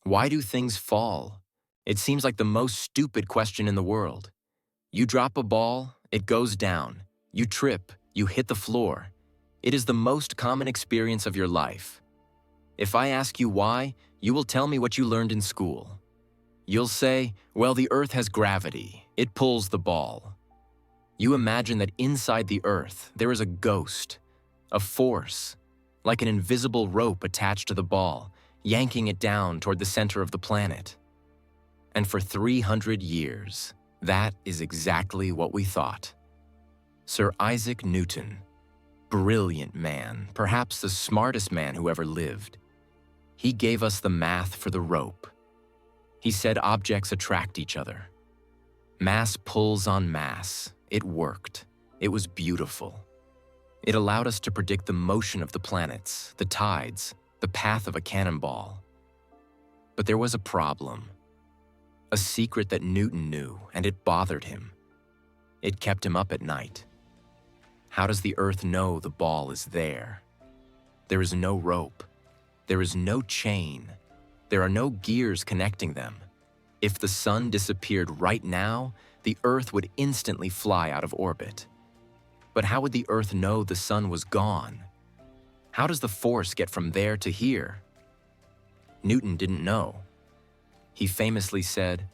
Why do things fall? It seems like the most stupid question in the world. You drop a ball, it goes down. You trip, you hit the floor. It is the most common experience of your life. If I ask you why, you will tell me what you learned in school. You'll say, well, the Earth has gravity. It pulls the ball. You imagine that inside the Earth, there is a ghost, a force, like an invisible rope attached to the ball, yanking it down toward the center of the planet. And for 300 years, that is exactly what we thought. Sir Isaac Newton, brilliant man, perhaps the smartest man who ever lived. He gave us the math for the rope. He said objects attract each other. Mass pulls on mass. It worked. It was beautiful. It allowed us to predict the motion of the planets, the tides, the path of a cannonball. But there was a problem. A secret that Newton knew, and it bothered him. It kept him up at night. How does the Earth know the ball is there? There is no rope. There is no chain. There are no gears connecting them. If the sun disappeared right now, the Earth would instantly fly out of orbit. But how would the Earth know the sun was gone? How does the force get from there to here? Newton didn't know. He famously said,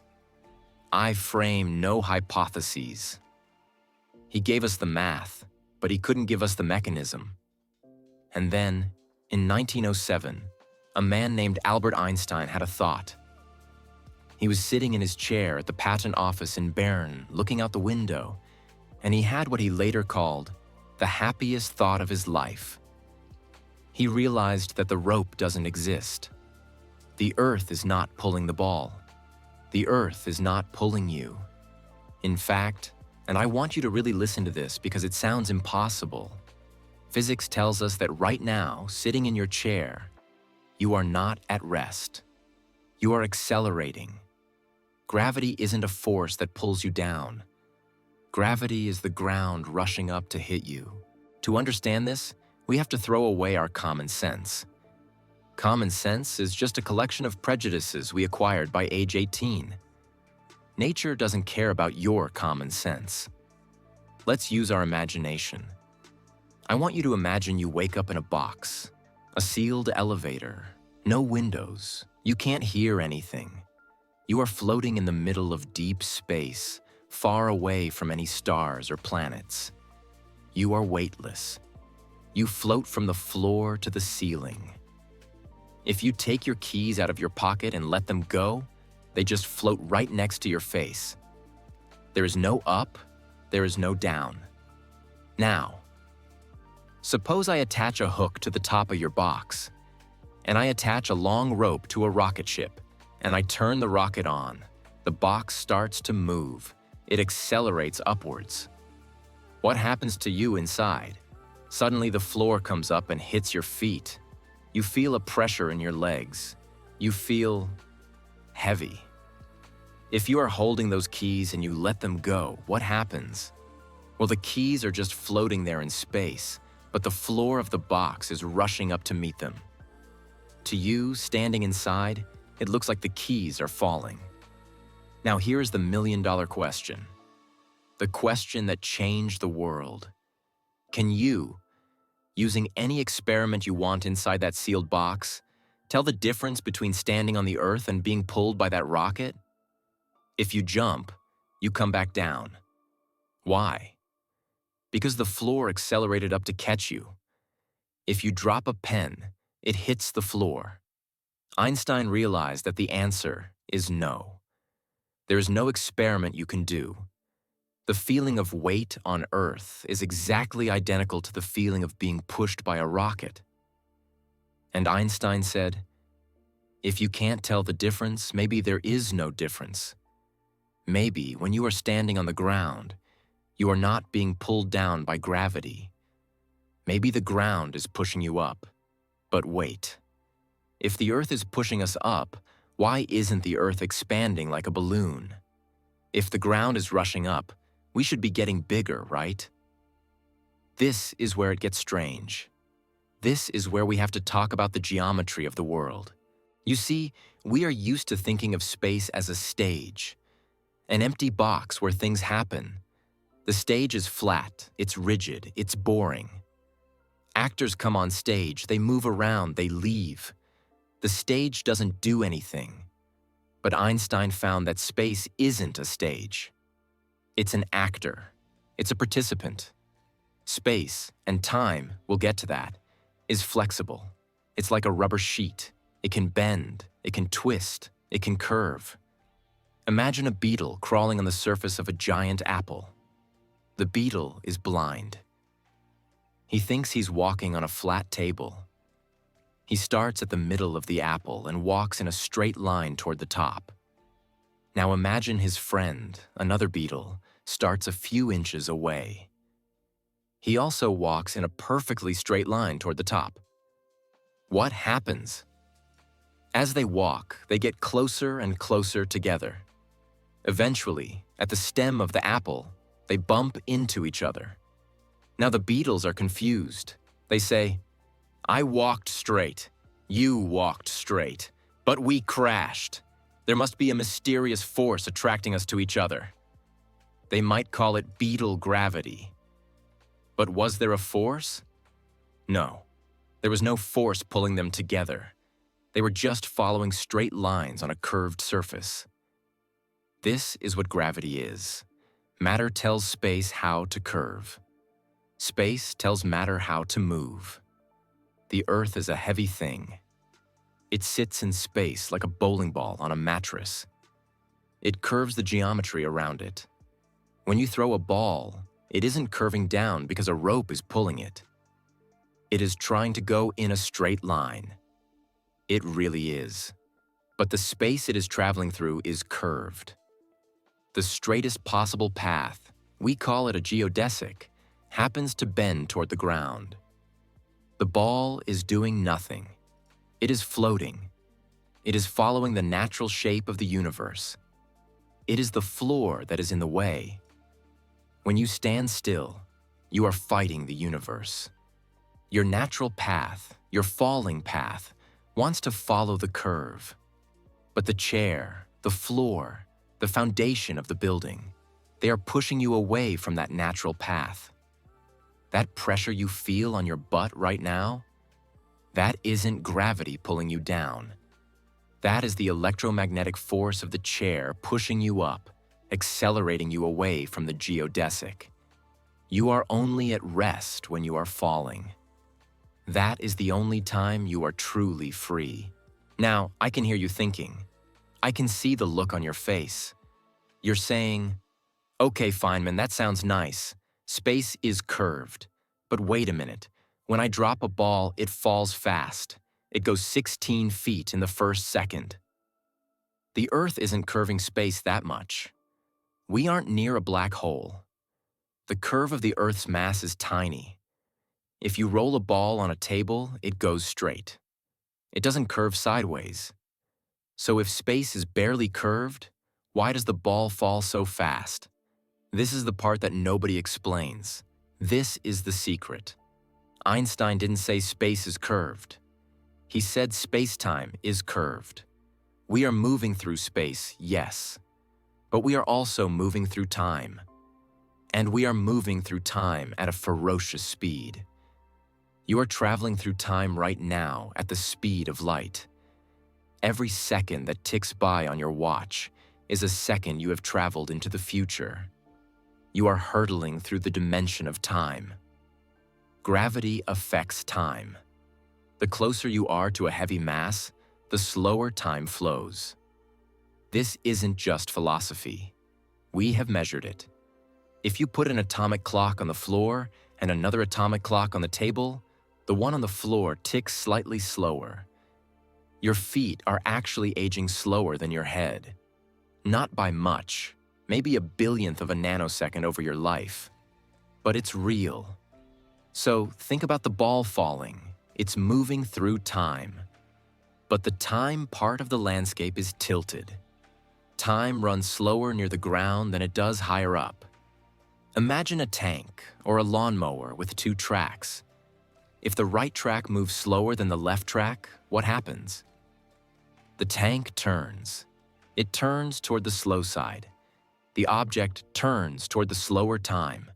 "I frame no hypotheses." He gave us the math, but he couldn't give us the mechanism. And then, in 1907, a man named Albert Einstein had a thought. He was sitting in his chair at the patent office in Bern, looking out the window, and he had what he later called the happiest thought of his life. He realized that the rope doesn't exist. The Earth is not pulling the ball. The Earth is not pulling you. In fact, and I want you to really listen to this because it sounds impossible, physics tells us that right now, sitting in your chair, you are not at rest. You are accelerating. Gravity isn't a force that pulls you down. Gravity is the ground rushing up to hit you. To understand this, we have to throw away our common sense. Common sense is just a collection of prejudices we acquired by age 18. Nature doesn't care about your common sense. Let's use our imagination. I want you to imagine you wake up in a box, a sealed elevator, no windows. You can't hear anything. You are floating in the middle of deep space, far away from any stars or planets. You are weightless. You float from the floor to the ceiling. If you take your keys out of your pocket and let them go, they just float right next to your face. There is no up, there is no down. Now, suppose I attach a hook to the top of your box, and I attach a long rope to a rocket ship, and I turn the rocket on. The box starts to move. It accelerates upwards. What happens to you inside? Suddenly the floor comes up and hits your feet. You feel a pressure in your legs. You feel heavy. If you are holding those keys and you let them go, what happens? Well, the keys are just floating there in space, but the floor of the box is rushing up to meet them. To you, standing inside, it looks like the keys are falling. Now here's the million-dollar question. The question that changed the world. Can you, using any experiment you want inside that sealed box, tell the difference between standing on the Earth and being pulled by that rocket? If you jump, you come back down. Why? Because the floor accelerated up to catch you. If you drop a pen, it hits the floor. Einstein realized that the answer is no. There is no experiment you can do. The feeling of weight on Earth is exactly identical to the feeling of being pushed by a rocket. And Einstein said, if you can't tell the difference, maybe there is no difference. Maybe when you are standing on the ground, you are not being pulled down by gravity. Maybe the ground is pushing you up. But wait. If the Earth is pushing us up, why isn't the Earth expanding like a balloon? If the ground is rushing up, we should be getting bigger, right? This is where it gets strange. This is where we have to talk about the geometry of the world. You see, we are used to thinking of space as a stage, an empty box where things happen. The stage is flat, it's rigid, it's boring. Actors come on stage, they move around, they leave. The stage doesn't do anything. But Einstein found that space isn't a stage. It's an actor. It's a participant. Space and time, we'll get to that, is flexible. It's like a rubber sheet. It can bend, it can twist, it can curve. Imagine a beetle crawling on the surface of a giant apple. The beetle is blind. He thinks he's walking on a flat table. He starts at the middle of the apple and walks in a straight line toward the top. Now imagine his friend, another beetle, starts a few inches away. He also walks in a perfectly straight line toward the top. What happens? As they walk, they get closer and closer together. Eventually, at the stem of the apple, they bump into each other. Now the beetles are confused. They say, "I walked straight, you walked straight, but we crashed. There must be a mysterious force attracting us to each other." They might call it beetle gravity. But was there a force? No, there was no force pulling them together. They were just following straight lines on a curved surface. This is what gravity is. Matter tells space how to curve. Space tells matter how to move. The Earth is a heavy thing. It sits in space like a bowling ball on a mattress. It curves the geometry around it. When you throw a ball, it isn't curving down because a rope is pulling it. It is trying to go in a straight line. It really is. But the space it is traveling through is curved. The straightest possible path, we call it a geodesic, happens to bend toward the ground. The ball is doing nothing. It is floating. It is following the natural shape of the universe. It is the floor that is in the way. When you stand still, you are fighting the universe. Your natural path, your falling path, wants to follow the curve. But the chair, the floor, the foundation of the building, they are pushing you away from that natural path. That pressure you feel on your butt right now, that isn't gravity pulling you down. That is the electromagnetic force of the chair pushing you up, accelerating you away from the geodesic. You are only at rest when you are falling. That is the only time you are truly free. Now, I can hear you thinking. I can see the look on your face. You're saying, "Okay, Feynman, that sounds nice. Space is curved. But wait a minute. When I drop a ball, it falls fast. It goes 16 feet in the first second." The Earth isn't curving space that much. We aren't near a black hole. The curve of the Earth's mass is tiny. If you roll a ball on a table, it goes straight. It doesn't curve sideways. So if space is barely curved, why does the ball fall so fast? This is the part that nobody explains. This is the secret. Einstein didn't say space is curved. He said space-time is curved. We are moving through space, yes, but we are also moving through time. And we are moving through time at a ferocious speed. You are traveling through time right now at the speed of light. Every second that ticks by on your watch is a second you have traveled into the future. You are hurtling through the dimension of time. Gravity affects time. The closer you are to a heavy mass, the slower time flows. This isn't just philosophy. We have measured it. If you put an atomic clock on the floor and another atomic clock on the table, the one on the floor ticks slightly slower. Your feet are actually aging slower than your head. Not by much, maybe a billionth of a nanosecond over your life. But it's real. So think about the ball falling. It's moving through time. But the time part of the landscape is tilted. Time runs slower near the ground than it does higher up. Imagine a tank or a lawnmower with two tracks. If the right track moves slower than the left track, what happens? The tank turns. It turns toward the slow side. The object turns toward the slower time.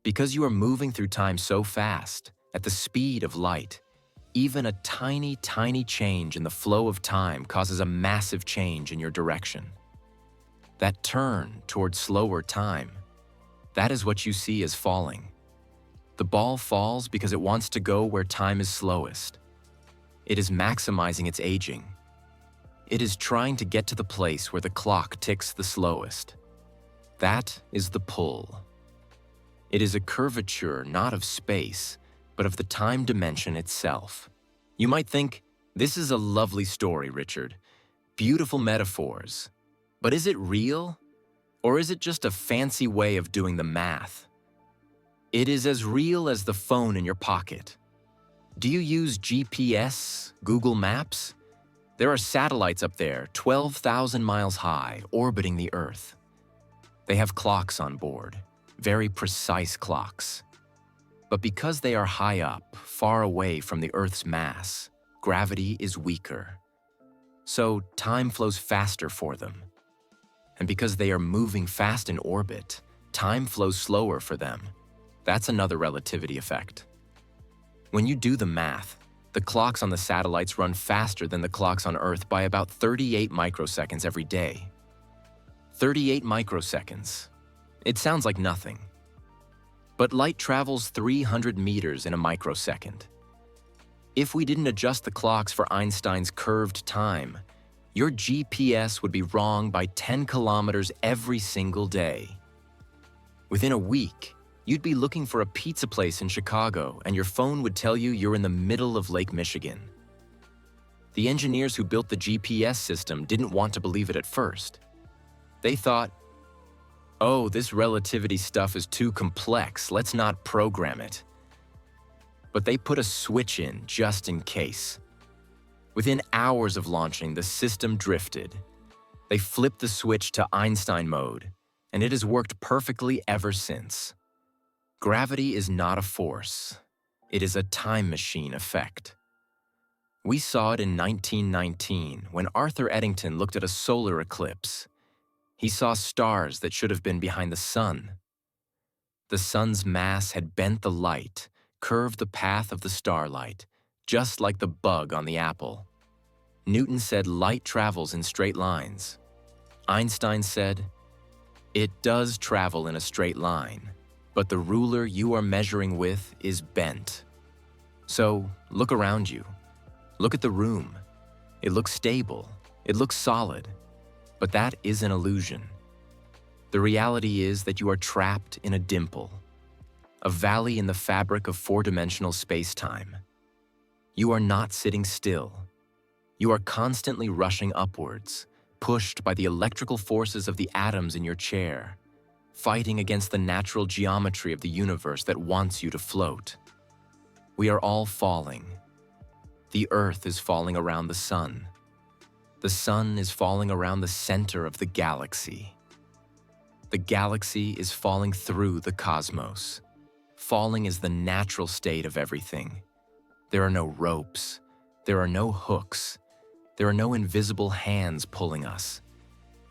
Because you are moving through time so fast, at the speed of light, even a tiny, tiny change in the flow of time causes a massive change in your direction. That turn toward slower time, that is what you see as falling. The ball falls because it wants to go where time is slowest. It is maximizing its aging. It is trying to get to the place where the clock ticks the slowest. That is the pull. It is a curvature not of space, but of the time dimension itself. You might think, this is a lovely story, Richard. Beautiful metaphors. But is it real? Or is it just a fancy way of doing the math? It is as real as the phone in your pocket. Do you use GPS, Google Maps? There are satellites up there, 12,000 miles high, orbiting the Earth. They have clocks on board, very precise clocks. But because they are high up, far away from the Earth's mass, gravity is weaker. So time flows faster for them. And because they are moving fast in orbit, time flows slower for them. That's another relativity effect. When you do the math, the clocks on the satellites run faster than the clocks on Earth by about 38 microseconds every day. 38 microseconds. It sounds like nothing. But light travels 300 meters in a microsecond. If we didn't adjust the clocks for Einstein's curved time, your GPS would be wrong by 10 kilometers every single day. Within a week, you'd be looking for a pizza place in Chicago and your phone would tell you you're in the middle of Lake Michigan. The engineers who built the GPS system didn't want to believe it at first. They thought, oh, this relativity stuff is too complex, let's not program it. But they put a switch in just in case. Within hours of launching, the system drifted. They flipped the switch to Einstein mode, and it has worked perfectly ever since. Gravity is not a force. It is a time machine effect. We saw it in 1919 when Arthur Eddington looked at a solar eclipse. He saw stars that should have been behind the sun. The sun's mass had bent the light, curved the path of the starlight, just like the bug on the apple. Newton said light travels in straight lines. Einstein said, it does travel in a straight line, but the ruler you are measuring with is bent. So look around you. Look at the room. It looks stable. It looks solid. But that is an illusion. The reality is that you are trapped in a dimple, a valley in the fabric of four-dimensional space-time. You are not sitting still. You are constantly rushing upwards, pushed by the electrical forces of the atoms in your chair, fighting against the natural geometry of the universe that wants you to float. We are all falling. The Earth is falling around the sun. The sun is falling around the center of the galaxy. The galaxy is falling through the cosmos. Falling is the natural state of everything. There are no ropes. There are no hooks. There are no invisible hands pulling us.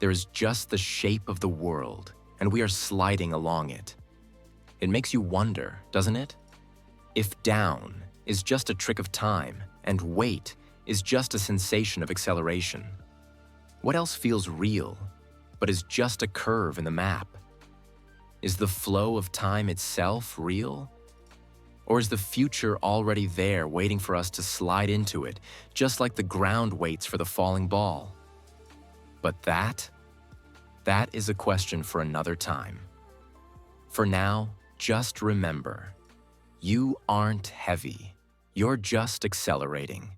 There is just the shape of the world, and we are sliding along it. It makes you wonder, doesn't it? If down is just a trick of time, and weight is just a sensation of acceleration, what else feels real, but is just a curve in the map? Is the flow of time itself real? Or is the future already there waiting for us to slide into it, just like the ground waits for the falling ball? But that is a question for another time. For now, just remember, you aren't heavy. You're just accelerating.